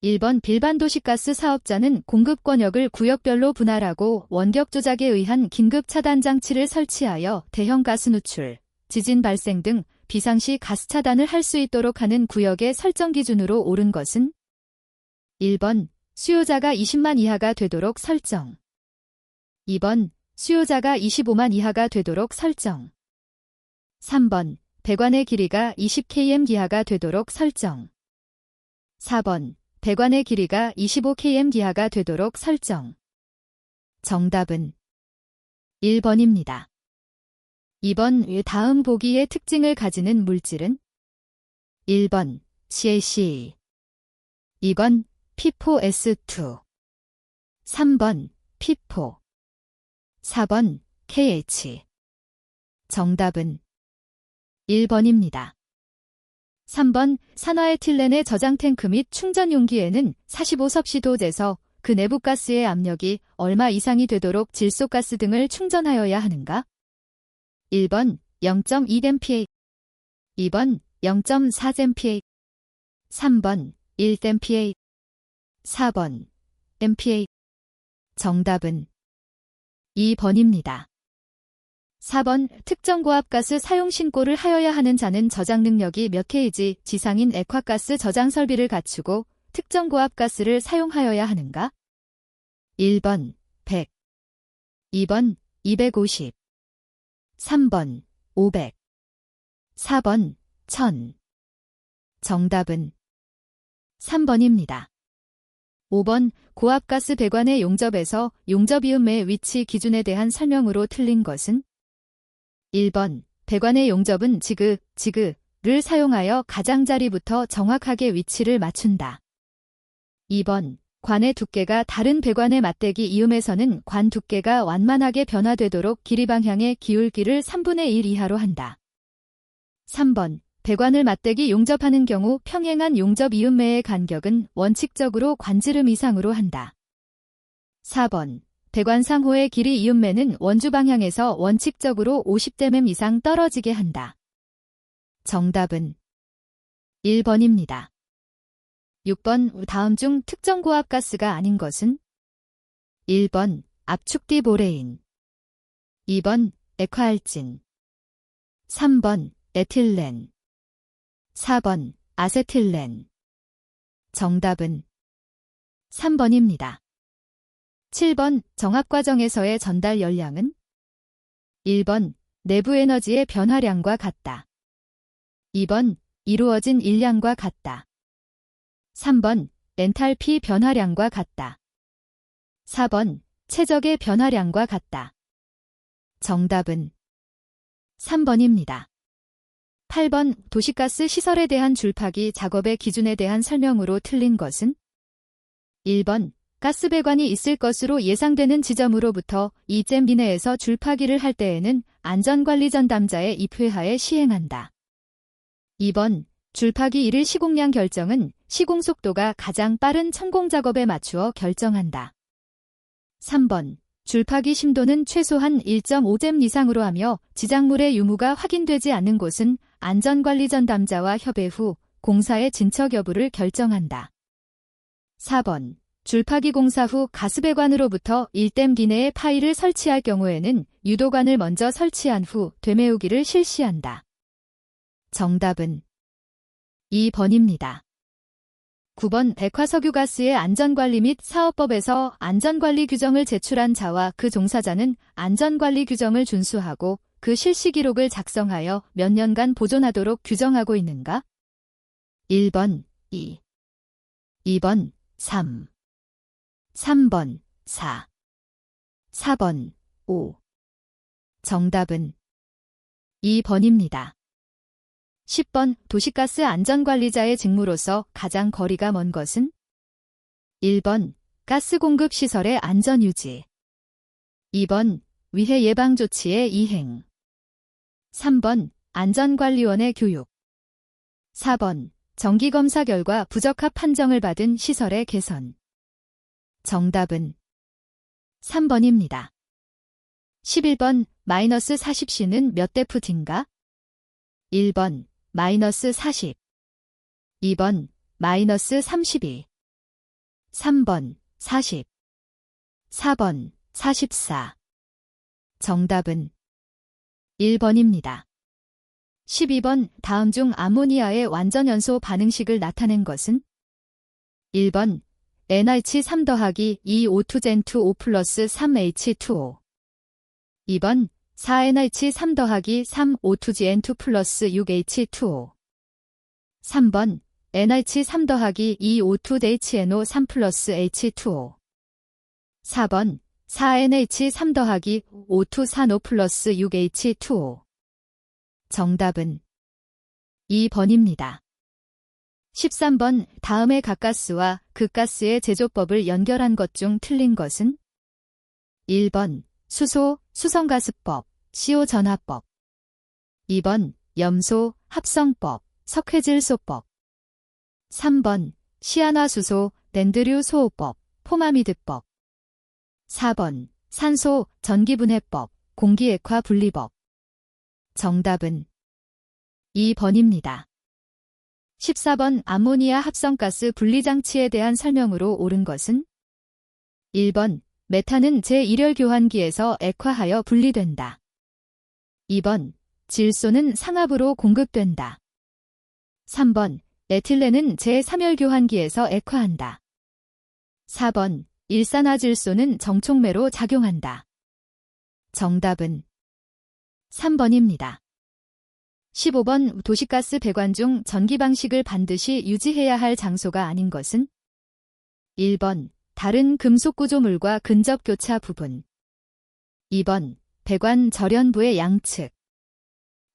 1번 빌반도시가스 사업자는 공급 권역을 구역별로 분할하고 원격 조작에 의한 긴급 차단 장치를 설치하여 대형 가스 누출, 지진 발생 등 비상시 가스 차단을 할 수 있도록 하는 구역의 설정 기준으로 옳은 것은 1번 수요자가 20만 이하가 되도록 설정. 2번 수요자가 25만 이하가 되도록 설정. 3번 배관의 길이가 20km 기하가 되도록 설정. 4번 배관의 길이가 25km 기하가 되도록 설정. 정답은 1번입니다. 2번 다음 보기의 특징을 가지는 물질은 1번 CaC, 2번 P4S2, 3번 P4, 4번 KH. 정답은 1번입니다. 3번 산화에틸렌의 저장 탱크 및 충전 용기에는 45섭씨도에서 그 내부 가스의 압력이 얼마 이상이 되도록 질소가스 등을 충전하여야 하는가? 1번 0.2댐피에, 2번 0.4댐피에, 3번 1댐피에, 4번 댐피에. 정답은 2번입니다. 4번 특정 고압가스 사용 신고를 하여야 하는 자는 저장 능력이 몇 kg 지상인 액화가스 저장 설비를 갖추고 특정 고압가스를 사용하여야 하는가? 1번 100, 2번 250, 3번 500, 4번 1000. 정답은 3번입니다. 5번 고압가스 배관의 용접에서 용접이음의 위치 기준에 대한 설명으로 틀린 것은 1번 배관의 용접은 지그를 사용하여 가장자리부터 정확하게 위치를 맞춘다. 2번 관의 두께가 다른 배관의 맞대기 이음에서는 관 두께가 완만하게 변화되도록 길이 방향의 기울기를 3분의 1 이하로 한다. 3번 배관을 맞대기 용접하는 경우 평행한 용접 이음매의 간격은 원칙적으로 관지름 이상으로 한다. 4번 배관 상호의 길이 이음매는 원주 방향에서 원칙적으로 50mm 이상 떨어지게 한다. 정답은 1번입니다. 6번 다음 중 특정 고압가스가 아닌 것은 1번 압축디보레인, 2번 액화알진, 3번 에틸렌, 4번 아세틸렌. 정답은 3번입니다. 7번 정압과정에서의 전달 열량은 1번 내부 에너지의 변화량과 같다. 2번 이루어진 일량과 같다. 3번 엔탈피 변화량과 같다. 4번 최적의 변화량과 같다. 정답은 3번입니다. 8번 도시가스 시설에 대한 줄파기 작업의 기준에 대한 설명으로 틀린 것은 1번 가스배관이 있을 것으로 예상되는 지점으로부터 2잼 이내에서 줄파기를 할 때에는 안전관리 전담자의 입회하에 시행한다. 2번 줄파기 이를 시공량 결정은 시공속도가 가장 빠른 천공작업에 맞추어 결정한다. 3번 줄파기 심도는 최소한 1.5잼 이상으로 하며 지작물의 유무가 확인되지 않는 곳은 안전관리 전담자와 협의 후 공사의 진척 여부를 결정한다. 4번 줄파기 공사 후 가스배관으로부터 1댐 기내에 파일을 설치할 경우에는 유도관을 먼저 설치한 후 되메우기를 실시한다. 정답은 2번입니다. 9번 액화석유가스의 안전관리 및 사업법에서 안전관리 규정을 제출한 자와 그 종사자는 안전관리 규정을 준수하고 그 실시 기록을 작성하여 몇 년간 보존하도록 규정하고 있는가? 1번 2, 2번 3, 3번 4, 4번 5. 정답은 2번입니다. 10번 도시가스 안전관리자의 직무로서 가장 거리가 먼 것은 1번 가스공급 시설의 안전유지, 2번 위해 예방 조치의 이행, 3번 안전관리원의 교육, 4번 정기검사 결과 부적합 판정을 받은 시설의 개선. 정답은 3번입니다. 11번 마이너스 40C는 몇 데프트인가? 1번 마이너스 40, 2번 마이너스 32, 3번 40, 4번 44. 정답은 1번입니다. 12번 다음 중 아모니아의 완전연소 반응식을 나타낸 것은? 1번 NH3 더하기 2O2Gen2 5 플러스 3H2O 2번 4NH3 더하기 3O2Gen2 플러스 6H2O 3번 NH3 더하기 2O2HNO 3 플러스 H2O 4번 4NH3 더하기 O2 산O 플러스 6H2O. 정답은 2번입니다. 13번 다음의 갓가스와 극가스의 제조법을 연결한 것 중 틀린 것은? 1번 수소, 수성가스법, CO 전화법 2번 염소, 합성법, 석회질소법 3번 시아나수소, 랜드류 소호법, 포마미드법 4번 산소, 전기분해법, 공기액화 분리법. 정답은 2번입니다. 14번 암모니아 합성가스 분리장치에 대한 설명으로 옳은 것은? 1번 메탄은 제1열 교환기에서 액화하여 분리된다. 2번 질소는 상압으로 공급된다. 3번 에틸렌은 제3열 교환기에서 액화한다. 4번 일산화질소는 정촉매로 작용한다. 정답은 3번입니다. 15번 도시가스 배관 중 전기 방식을 반드시 유지해야 할 장소가 아닌 것은? 1번 다른 금속 구조물과 근접 교차 부분 2번 배관 절연부의 양측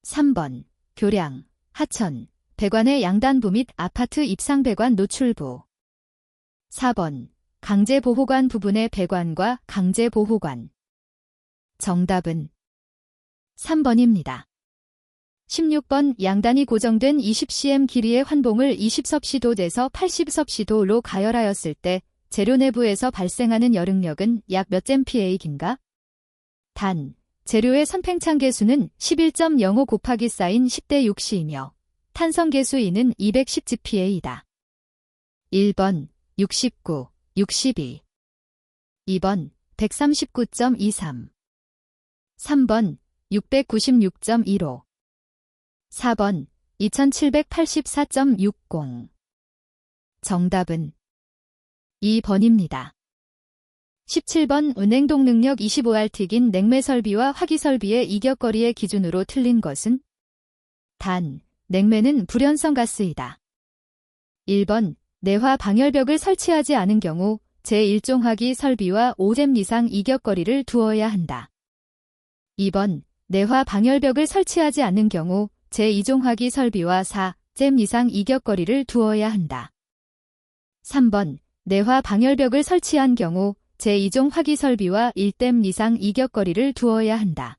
3번 교량, 하천, 배관의 양단부 및 아파트 입상 배관 노출부 4번 강제보호관 부분의 배관과 강제보호관. 정답은 3번입니다. 16번 양단이 고정된 20cm 길이의 환봉을 20섭씨도에서 80섭씨도로 가열하였을 때 재료 내부에서 발생하는 열응력은 약 몇 잼피에이긴가? 단, 재료의 선팽창 계수는 11.05 곱하기 사인 10대 6C이며 탄성 계수 E는 210GPa이다. 1번 69, 62 2번 139.23 3번 696.15 4번 2784.60 정답은 2번입니다. 17번 은행동 능력 25R틱인 냉매 설비와 화기 설비의 이격거리의 기준으로 틀린 것은? 단, 냉매는 불연성 가스이다. 1번 내화 방열벽을 설치하지 않은 경우 제1종 화기 설비와 5잼 이상 이격거리를 두어야 한다. 2번 내화 방열벽을 설치하지 않는 경우 제2종 화기 설비와 4잼 이상 이격거리를 두어야 한다. 3번 내화 방열벽을 설치한 경우 제2종 화기 설비와 1댐 이상 이격거리를 두어야 한다.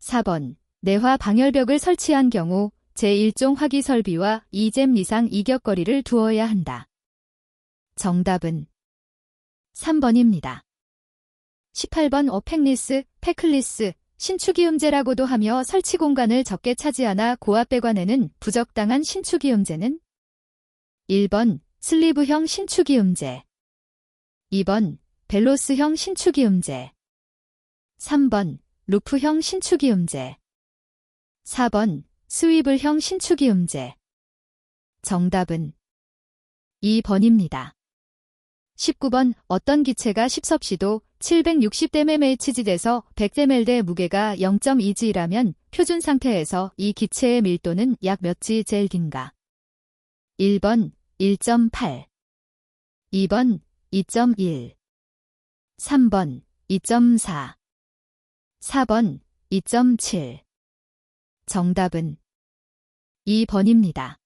4번 내화 방열벽을 설치한 경우 제1종 화기 설비와 2잼 이상 이격거리를 두어야 한다. 정답은 3번입니다. 18번 어펙리스, 페클리스, 신축이음제라고도 하며 설치 공간을 적게 차지하나 고압배관에는 부적당한 신축이음제는? 1번 슬리브형 신축이음제 2번 벨로스형 신축이음제 3번 루프형 신축이음제 4번 스위블형 신축이음제. 정답은 2번입니다. 19번 어떤 기체가 10섭씨도 760dmHg에서 100dml의 무게가 0.2g라면 표준 상태에서 이 기체의 밀도는 약 몇 g젤긴가? 1번 1.8 2번 2.1 3번 2.4 4번 2.7 정답은 2번입니다.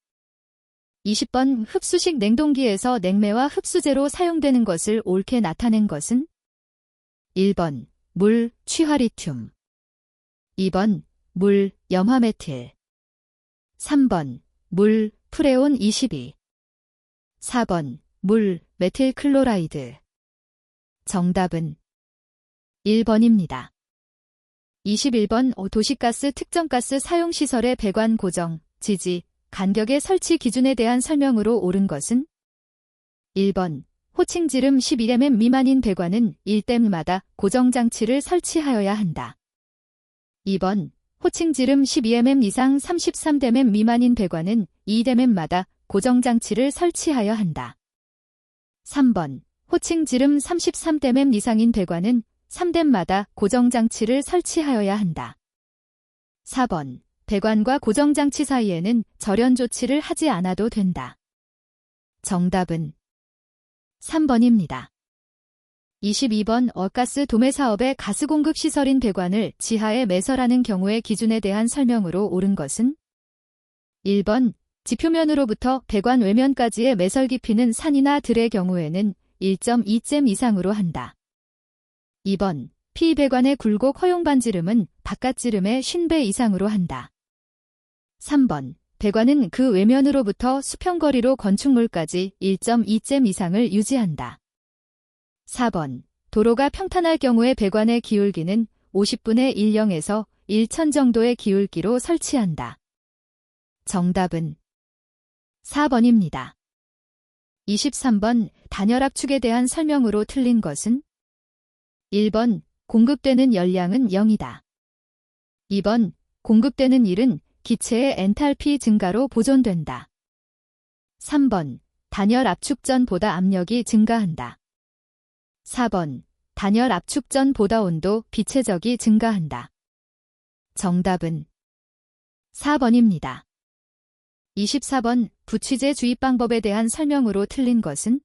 20번 흡수식 냉동기에서 냉매와 흡수제로 사용되는 것을 옳게 나타낸 것은? 1번 물, 취화리튬 2번 물, 염화메틸 3번 물, 프레온 22 4번 물, 메틸클로라이드 정답은 1번입니다. 21번 도시가스 특정가스 사용시설의 배관 고정, 지지, 간격의 설치 기준에 대한 설명으로 옳은 것은? 1번 호칭지름 12mm 미만인 배관은 1댐마다 고정장치를 설치하여야 한다. 2번, 호칭지름 12mm 이상 33mm 미만인 배관은 2댐마다 고정장치를 설치하여야 한다. 3번, 호칭지름 33mm 이상인 배관은 3댐마다 고정장치를 설치하여야 한다. 4번, 배관과 고정장치 사이에는 절연 조치를 하지 않아도 된다. 정답은 3번입니다. 22번 어가스 도매 사업의 가스 공급 시설인 배관을 지하에 매설하는 경우의 기준에 대한 설명으로 옳은 것은 1번 지표면으로부터 배관 외면까지의 매설 깊이는 산이나 들의 경우에는 1.2잼 이상으로 한다. 2번 P배관의 굴곡 허용반지름은 바깥지름의 50배 이상으로 한다. 3번 배관은 그 외면으로부터 수평거리로 건축물까지 1.2잼 이상을 유지한다. 4번 도로가 평탄할 경우에 배관의 기울기는 50분의 1,0에서 1,000 정도의 기울기로 설치한다. 정답은 4번입니다. 23번 단열 압축에 대한 설명으로 틀린 것은 1번 공급되는 열량은 0이다. 2번 공급되는 일은 기체의 엔탈피 증가로 보존된다. 3번 단열 압축 전보다 압력이 증가한다. 4번 단열 압축 전보다 온도 비체적이 증가한다. 정답은 4번입니다. 24번 부취제 주입 방법에 대한 설명으로 틀린 것은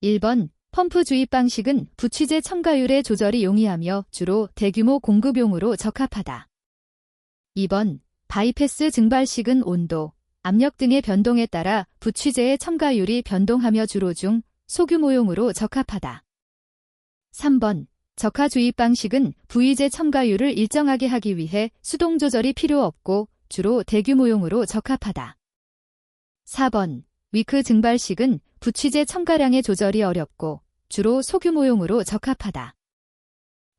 1번 펌프 주입 방식은 부취제 첨가율의 조절이 용이하며 주로 대규모 공급용으로 적합하다. 2번 바이패스 증발식은 온도, 압력 등의 변동에 따라 부취제의 첨가율이 변동하며 주로 중, 소규모용으로 적합하다. 3번 적하 주입 방식은 부위제 첨가율을 일정하게 하기 위해 수동 조절이 필요 없고 주로 대규모용으로 적합하다. 4번 위크 증발식은 부취제 첨가량의 조절이 어렵고 주로 소규모용으로 적합하다.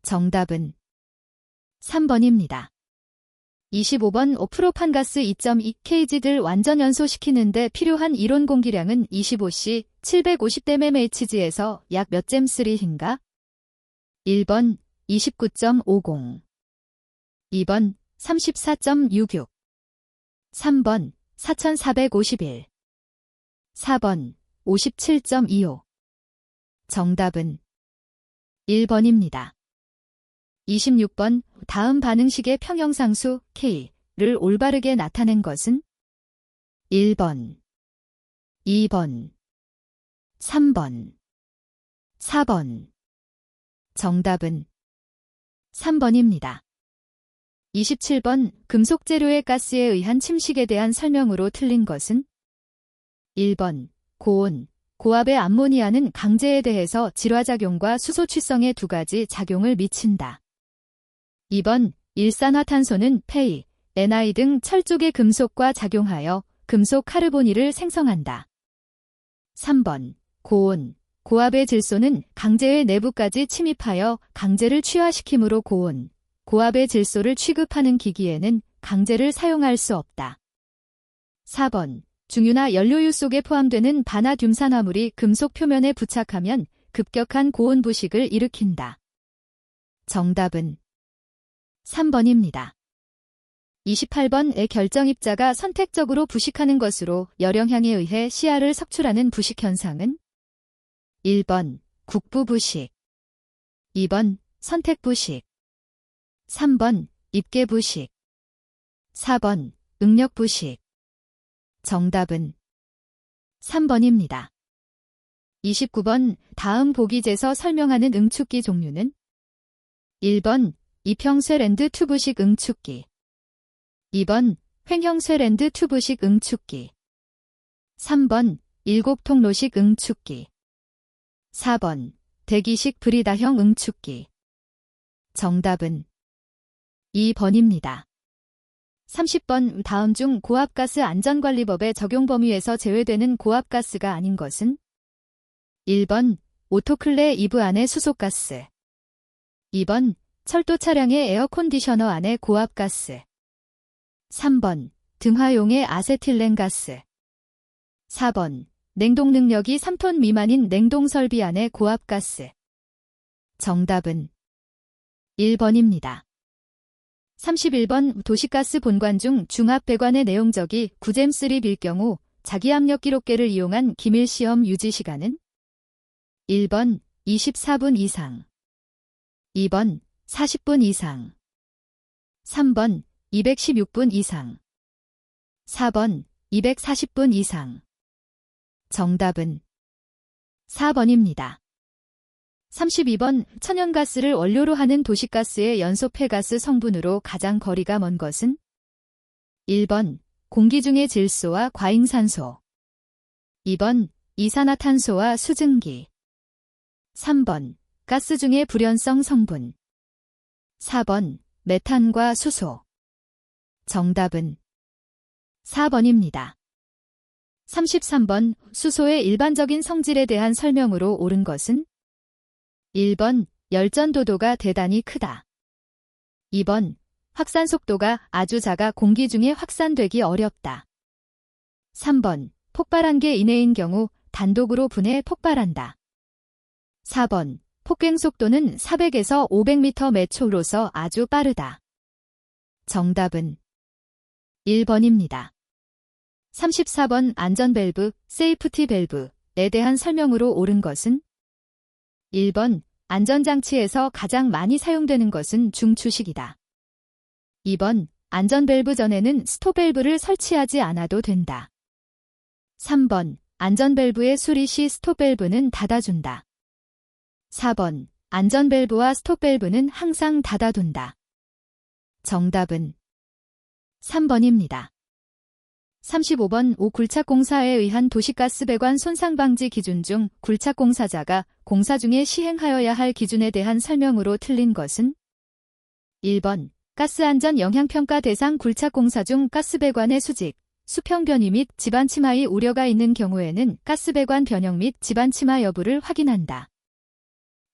정답은 3번입니다. 25번 5프로판가스 2.2kg를 완전 연소시키는데 필요한 이론 공기량은 25C 750댐MHg에서 약 몇 잼3인가? 1번 29.50 2번 34.66 3번 4451 4번 57.25 정답은 1번입니다. 26번 다음 반응식의 평형상수 K를 올바르게 나타낸 것은 1번, 2번, 3번, 4번. 정답은 3번입니다. 27번 금속 재료의 가스에 의한 침식에 대한 설명으로 틀린 것은 1번 고온, 고압의 암모니아는 강재에 대해서 질화작용과 수소취성의 두 가지 작용을 미친다. 2번 일산화탄소는 폐, Ni 등 철쪽의 금속과 작용하여 금속 카르보니를 생성한다. 3번 고온, 고압의 질소는 강재의 내부까지 침입하여 강재를 취화시키므로 고온, 고압의 질소를 취급하는 기기에는 강재를 사용할 수 없다. 4번 중유나 연료유 속에 포함되는 반화듐산화물이 금속 표면에 부착하면 급격한 고온 부식을 일으킨다. 정답은 3번입니다. 28번의 결정입자가 선택적으로 부식하는 것으로 열영향에 의해 시야를 석출하는 부식 현상은 1번 국부부식 2번 선택부식 3번 입계부식 4번 응력부식 정답은 3번입니다. 29번 다음 보기에서 설명하는 응축기 종류는 1번 이평쇠랜드 튜브식 응축기 2번 횡형쇠랜드 튜브식 응축기 3번 일곡통로식 응축기 4번 대기식 브리다형 응축기 정답은 2번입니다. 30번 다음 중 고압가스 안전관리법의 적용 범위에서 제외되는 고압가스가 아닌 것은 1번 오토클레 이브 안의 수소가스 2번 철도 차량의 에어컨디셔너 안의 고압가스 3번 등화용의 아세틸렌가스 4번 냉동 능력이 3톤 미만인 냉동 설비 안의 고압가스. 정답은 1번입니다. 31번 도시가스 본관 중 중압배관의 내용적이 9잼3일 경우 자기압력 기록계를 이용한 기밀 시험 유지 시간은 1번 24분 이상, 2번 40분 이상, 3번 216분 이상, 4번 240분 이상. 정답은 4번입니다. 32번 천연가스를 원료로 하는 도시가스의 연소 폐가스 성분으로 가장 거리가 먼 것은 1번 공기 중의 질소와 과잉산소, 2번 이산화탄소와 수증기, 3번 가스 중의 불연성 성분, 4번 메탄과 수소. 정답은 4번입니다. 33번 수소의 일반적인 성질에 대한 설명으로 옳은 것은 1번 열전도도가 대단히 크다, 2번 확산 속도가 아주 작아 공기 중에 확산되기 어렵다, 3번 폭발한 개 이내인 경우 단독으로 분해 폭발한다, 4번 폭행 속도는 400에서 500m 매 초로서 아주 빠르다. 정답은 1번입니다. 34번 안전밸브, 세이프티 밸브에 대한 설명으로 옳은 것은 1번 안전장치에서 가장 많이 사용되는 것은 중추식이다. 2번 안전밸브 전에는 스톱밸브를 설치하지 않아도 된다. 3번 안전밸브의 수리 시 스톱밸브는 닫아준다. 4번 안전밸브와 스톱밸브는 항상 닫아둔다. 정답은 3번입니다. 35번 굴착공사에 의한 도시가스배관 손상방지 기준 중 굴착공사자가 공사 중에 시행하여야 할 기준에 대한 설명으로 틀린 것은 1번 가스안전 영향평가 대상 굴착공사 중 가스배관의 수직, 수평 변이 및 지반 침하의 우려가 있는 경우에는 가스배관 변형 및 지반 침하 여부를 확인한다.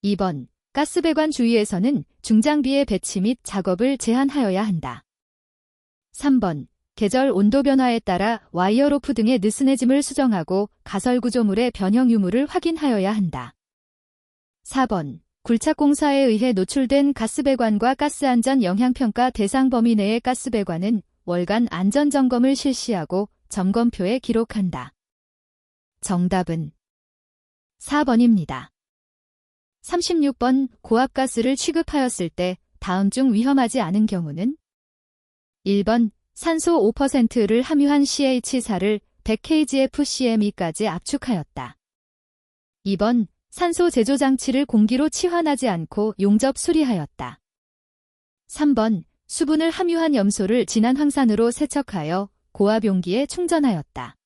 2번 가스배관 주위에서는 중장비의 배치 및 작업을 제한하여야 한다. 3번 계절 온도 변화에 따라 와이어 로프 등의 느슨해짐을 수정하고 가설 구조물의 변형 유무를 확인하여야 한다. 4번 굴착공사에 의해 노출된 가스배관과 가스안전 영향평가 대상 범위 내의 가스배관은 월간 안전점검을 실시하고 점검표에 기록한다. 정답은 4번입니다. 36번 고압가스를 취급하였을 때 다음 중 위험하지 않은 경우는 1번 산소 5%를 함유한 CH4를 100kgfcm까지 압축하였다. 2번 산소 제조장치를 공기로 치환하지 않고 용접 수리하였다. 3번 수분을 함유한 염소를 진한 황산으로 세척하여 고압 용기에 충전하였다.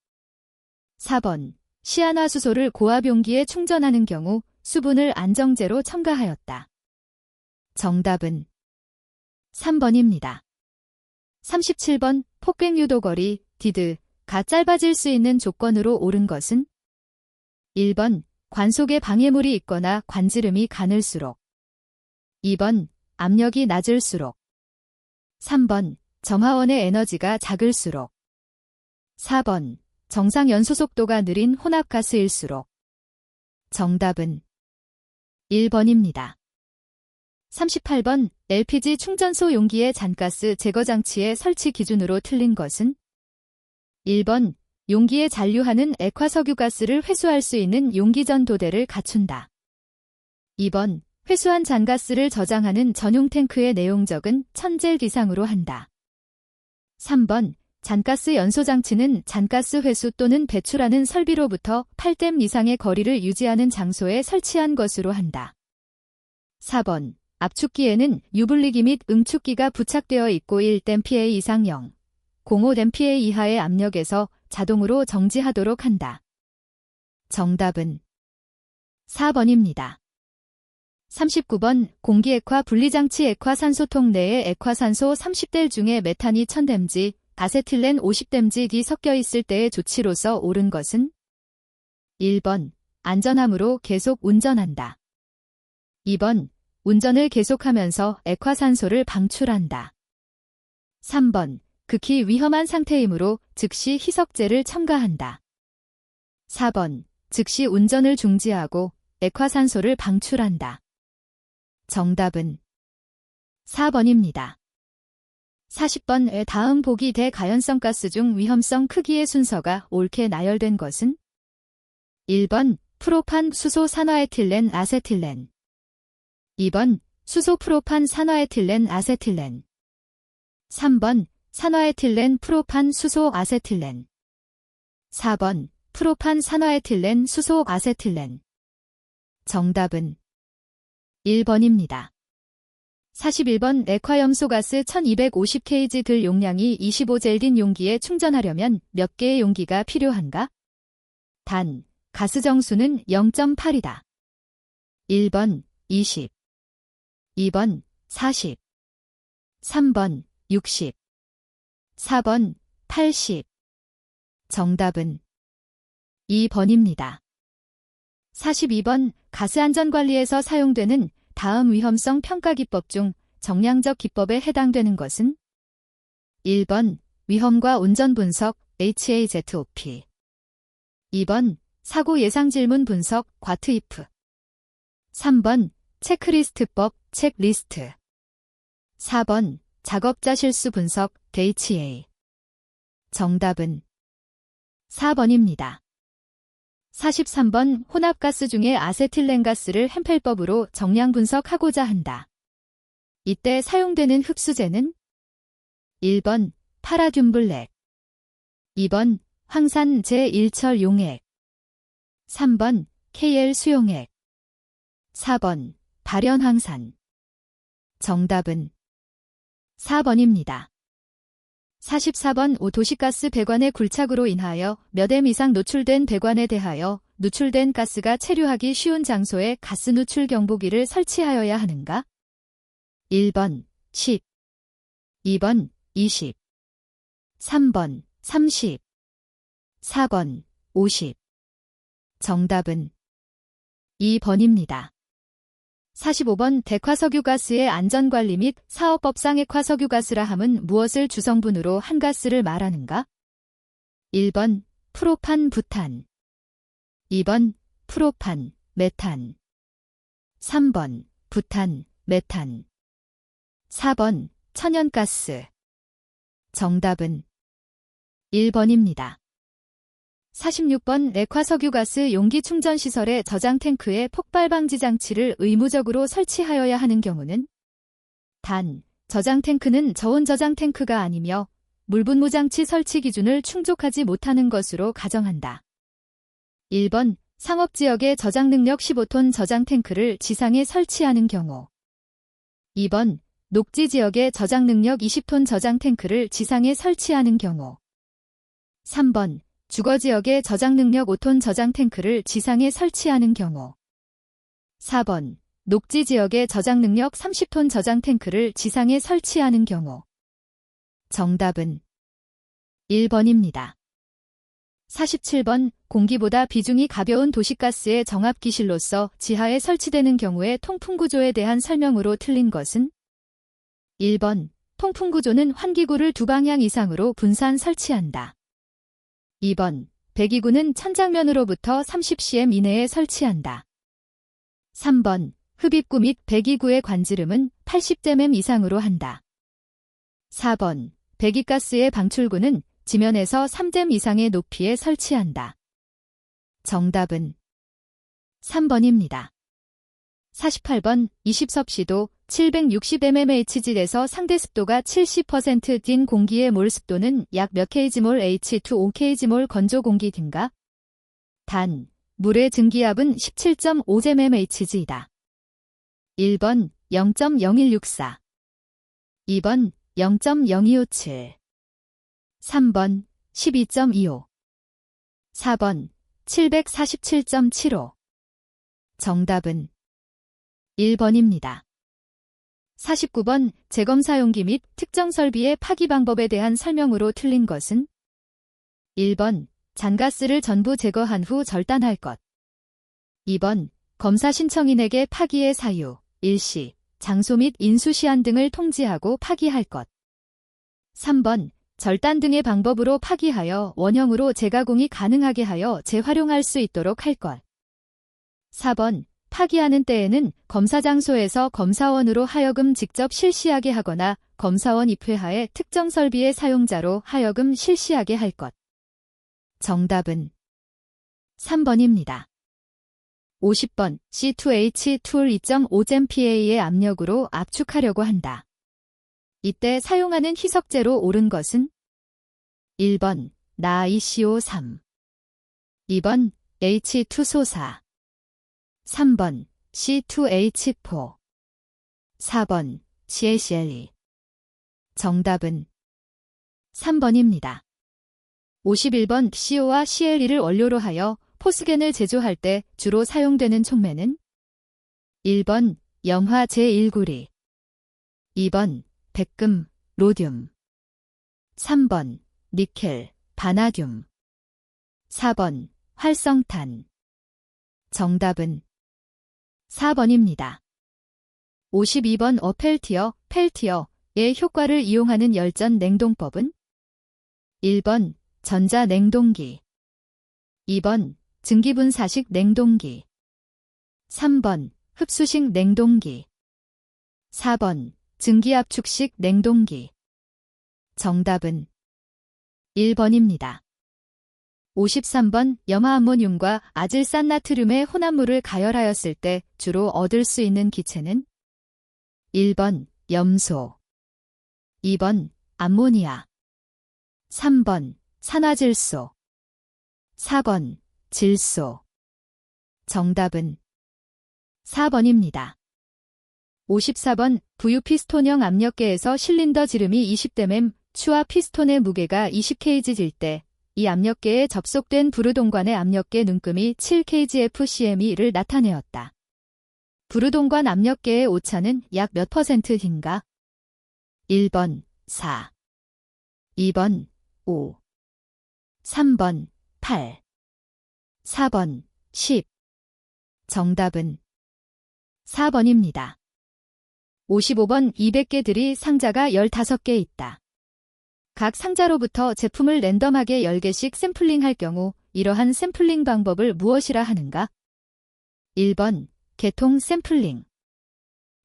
4번 시아나수소를 고압 용기에 충전하는 경우 수분을 안정제로 첨가하였다. 정답은 3번입니다. 37번 폭행 유도거리, 디드가 짧아질 수 있는 조건으로 옳은 것은 1번 관속에 방해물이 있거나 관지름이 가늘수록, 2번 압력이 낮을수록, 3번 정하원의 에너지가 작을수록, 4번 정상 연소 속도가 느린 혼합가스일수록. 정답은 1번입니다. 38번 LPG 충전소 용기의 잔가스 제거 장치의 설치 기준으로 틀린 것은 1번 용기에 잔류하는 액화석유가스를 회수할 수 있는 용기전도대를 갖춘다. 2번 회수한 잔가스를 저장하는 전용 탱크의 내용적은 1000젤 이상으로 한다. 3번 잔가스 연소장치는 잔가스 회수 또는 배출하는 설비로부터 8댐 이상의 거리를 유지하는 장소에 설치한 것으로 한다. 4번 압축기에는 유분리기 및 응축기가 부착되어 있고 1댐Pa 이상 0.05댐Pa 이하의 압력에서 자동으로 정지하도록 한다. 정답은 4번입니다. 39번 공기액화 분리장치 액화산소통 내에 액화산소 30댐 중에 메탄이 1000댐지, 아세틸렌 50댐지 섞여 있을 때의 조치로서 옳은 것은 1번 안전함으로 계속 운전한다. 2번 운전을 계속하면서 액화산소를 방출한다. 3번 극히 위험한 상태이므로 즉시 희석제를 첨가한다. 4번. 즉시 운전을 중지하고 액화산소를 방출한다. 정답은 4번입니다. 40번. 다음 보기 대가연성 가스 중 위험성 크기의 순서가 옳게 나열된 것은? 1번 프로판 수소 산화에틸렌 아세틸렌 2번 수소 프로판 산화에틸렌 아세틸렌 3번 산화에틸렌 프로판 수소 아세틸렌 4번 프로판 산화에틸렌 수소 아세틸렌 정답은 1번입니다. 41번. 액화염소가스 1250kg 들 용량이 25젤딘 용기에 충전하려면 몇 개의 용기가 필요한가? 단, 가스 정수는 0.8이다. 1번 20 2번 40 3번 60 4번 80 정답은 2번입니다. 42번. 가스안전관리에서 사용되는 다음 위험성 평가 기법 중 정량적 기법에 해당되는 것은? 1번 위험과 운전 분석 HAZOP 2번 사고 예상 질문 분석 과트이프 3번 체크리스트법 체크리스트 4번 작업자 실수 분석 DHA 정답은 4번입니다. 43번. 혼합가스 중에 아세틸렌가스를 햄펠법으로 정량 분석하고자 한다. 이때 사용되는 흡수제는? 1번 파라듐블랙 2번 황산 제1철 용액 3번 KL 수용액 4번 발연황산 정답은 4번입니다. 44번. 도시가스 배관의 굴착으로 인하여 몇 M 이상 노출된 배관에 대하여 누출된 가스가 체류하기 쉬운 장소에 가스 누출 경보기를 설치하여야 하는가? 1번 10 2번 20 3번 30 4번 50 정답은 2번입니다. 45번. dek화석유가스의 안전관리 및 사업법상 액화석유가스라 함은 무엇을 주성분으로 한 가스를 말하는가? 1번 프로판 부탄 2번 프로판 메탄 3번 부탄 메탄 4번 천연가스 정답은 1번입니다. 46번. 액화석유가스 용기 충전시설의 저장 탱크에 폭발 방지 장치를 의무적으로 설치하여야 하는 경우는? 단, 저장 탱크는 저온 저장 탱크가 아니며 물분무 장치 설치 기준을 충족하지 못하는 것으로 가정한다. 1번 상업지역의 저장 능력 15톤 저장 탱크를 지상에 설치하는 경우 2번 녹지지역의 저장 능력 20톤 저장 탱크를 지상에 설치하는 경우 3번 주거지역의 저장 능력 5톤 저장 탱크를 지상에 설치하는 경우 4번 녹지지역의 저장 능력 30톤 저장 탱크를 지상에 설치하는 경우 정답은 1번입니다. 47번. 공기보다 비중이 가벼운 도시가스의 정압기실로서 지하에 설치되는 경우의 통풍구조에 대한 설명으로 틀린 것은? 1번 통풍구조는 환기구를 두 방향 이상으로 분산 설치한다. 2번 배기구는 천장면으로부터 30cm 이내에 설치한다. 3번 흡입구 및 배기구의 관지름은 80cm 이상으로 한다. 4번 배기가스의 방출구는 지면에서 3cm 이상의 높이에 설치한다. 정답은 3번입니다. 48번 20섭씨도 760mmHg에서 상대 습도가 70%인 공기의 몰 습도는 약 몇 kgmol H2O kgmol 건조 공기 등가? 단, 물의 증기압은 17.5gmmHg이다. 1번 0.0164 2번 0.0257 3번 12.25 4번 747.75 정답은 1번입니다. 49번 재검사용기 및 특정 설비의 파기 방법에 대한 설명으로 틀린 것은? 1번 잔가스를 전부 제거한 후 절단할 것 2번 검사 신청인에게 파기의 사유, 일시, 장소 및 인수 시한 등을 통지하고 파기할 것 3번 절단 등의 방법으로 파기하여 원형으로 재가공이 가능하게 하여 재활용할 수 있도록 할 것. 4번. 파기하는 때에는 검사 장소에서 검사원으로 하여금 직접 실시하게 하거나 검사원 입회하에 특정 설비의 사용자로 하여금 실시하게 할 것. 정답은 3번입니다. 50번. C2H 툴 2.5GPa의 압력으로 압축하려고 한다. 이때 사용하는 희석제로 옳은 것은 1번 나이CO3 2번 H2소사 3번 C2H4 4번 CaCl2 정답은 3번입니다. 51번 CO와 CL2를 원료로 하여 포스겐을 제조할 때 주로 사용되는 촉매는 1번 염화 제1구리 2번 백금, 로듐 3번 니켈, 바나듐 4번 활성탄 정답은 4번입니다. 52번 펠티어의 효과를 이용하는 열전 냉동법은 1번 전자냉동기 2번 증기분사식 냉동기 3번 흡수식 냉동기 4번 증기압축식 냉동기 정답은 1번입니다. 53번 염화암모늄과 아질산나트륨의 혼합물을 가열하였을 때 주로 얻을 수 있는 기체는 1번 염소 2번 암모니아 3번 산화질소 4번 질소 정답은 4번입니다. 54번 VU 피스톤형 압력계에서 실린더 지름이 20대մ 추와 피스톤의 무게가 20kg일 때 이 압력계에 접속된 부르동관의 압력계 눈금이 7kgfcm를 나타내었다. 부르동관 압력계의 오차는 약 몇 %인가? 1번 4 2번 5 3번 8 4번 10 정답은 4번입니다. 55번 200개들이 상자가 15개 있다. 각 상자로부터 제품을 랜덤하게 10개씩 샘플링할 경우 이러한 샘플링 방법을 무엇이라 하는가? 1번 개통 샘플링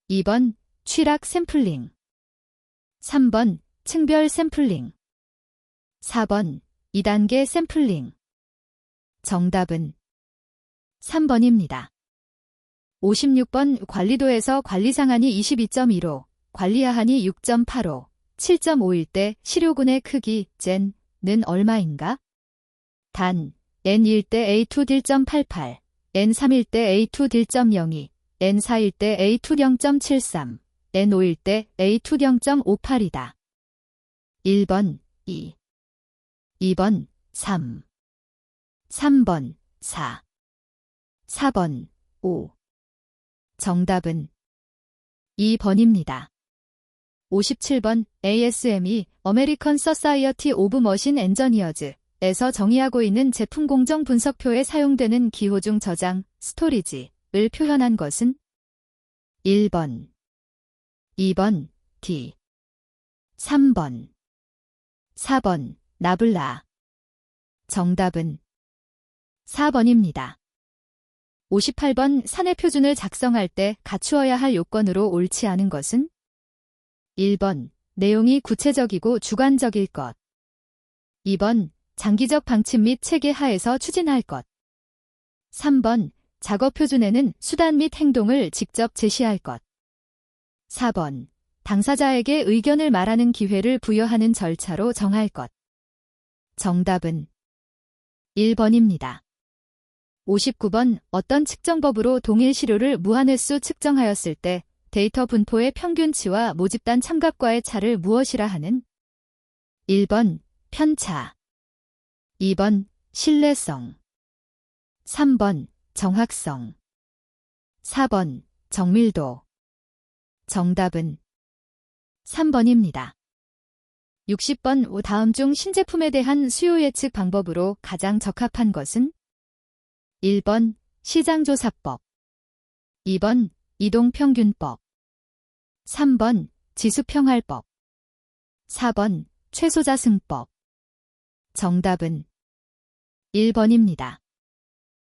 2번 취락 샘플링 3번 층별 샘플링 4번 2단계 샘플링 정답은 3번입니다. 56번 관리도에서 관리상한이 22.15, 관리하한이 6.85, 7.5일 때 시료군의 크기 젠는 얼마인가? 단 N1일 때 A2 1.88, N3일 때 A2 1.02, N4일 때 A2 0.73, N5일 때 A2 0.58이다. 1번 2, 2번 3, 3번 4, 4번 5 정답은 2번입니다. 57번 ASME American Society of Machine Engineers에서 정의하고 있는 제품 공정 분석표에 사용되는 기호중 저장, 스토리지를 표현한 것은 1번 2번 D 3번 4번 나블라 정답은 4번입니다. 58번 사내 표준을 작성할 때 갖추어야 할 요건으로 옳지 않은 것은 1번 내용이 구체적이고 주관적일 것 2번 장기적 방침 및 체계 하에서 추진할 것 3번 작업 표준에는 수단 및 행동을 직접 제시할 것 4번 당사자에게 의견을 말하는 기회를 부여하는 절차로 정할 것 정답은 1번입니다. 59번 어떤 측정법으로 동일 시료를 무한횟수 측정하였을 때 데이터 분포의 평균치와 모집단 참갑과의 차를 무엇이라 하는? 1번 편차 2번 신뢰성 3번 정확성 4번 정밀도 정답은 3번입니다. 60번 다음 중 신제품에 대한 수요 예측 방법으로 가장 적합한 것은? 1번 시장조사법 2번 이동평균법 3번 지수평활법 4번 최소자승법. 정답은 1번입니다.